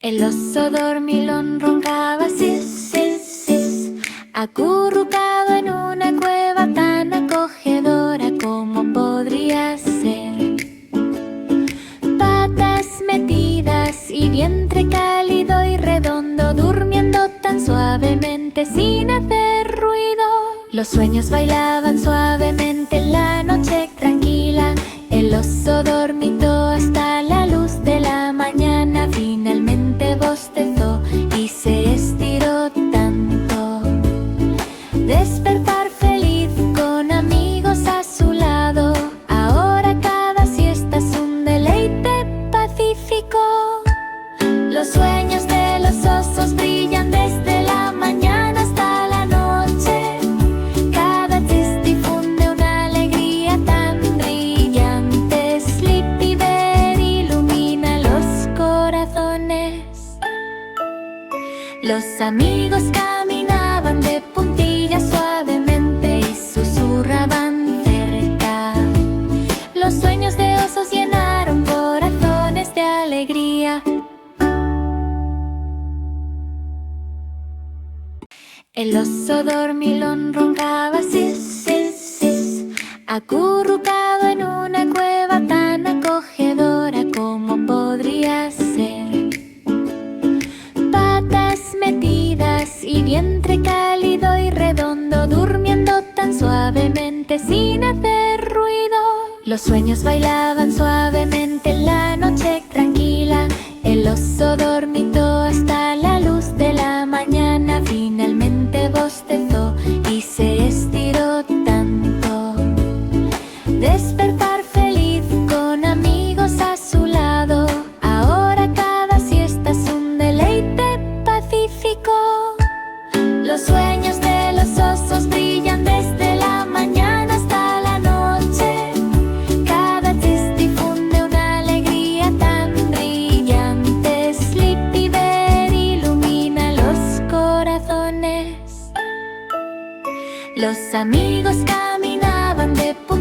El oso dormilón roncaba sis, sis, sis, acurrucado en una cueva tan acogedora como podría ser. Patas metidas y vientre cálido y redondo, durmiendo tan suavemente sin hacer ruido. Los sueños bailaban suavemente en la noche tranquila. El oso dormitó hasta la luz de la mañana. Finalmente bostezó y se estiró tanto. Despertar feliz con amigos a su lado. Ahora cada siesta es un deleite pacífico. Los sueños de los osos brillan desde la mañana hasta la noche. Cada chis difunde una alegría tan brillante. Sleepy Bear ilumina los corazones. Los amigos caminaban de puntillas suavemente y susurraban cerca. Los sueños de osos llenaron corazones de alegría. El oso dormilón roncaba sis, sis, sis, acurrucado en una cueva tan acogedora como podría ser. Patas metidas y vientre cálido y redondo, durmiendo tan suavemente sin hacer ruido. Los sueños bailaban suavemente en la noche tranquila. El oso dormitó hasta la luz de la mañana. Finalmente bostezó y se estiró tanto. Despertar feliz con amigos a su lado. Ahora cada siesta es un deleite pacífico. Los sueños de los osos brillan desde la mañana hasta la noche. Cada chis difunde una alegría tan brillante. Sleepy Bear ilumina los corazones. Los amigos caminaban de puntillas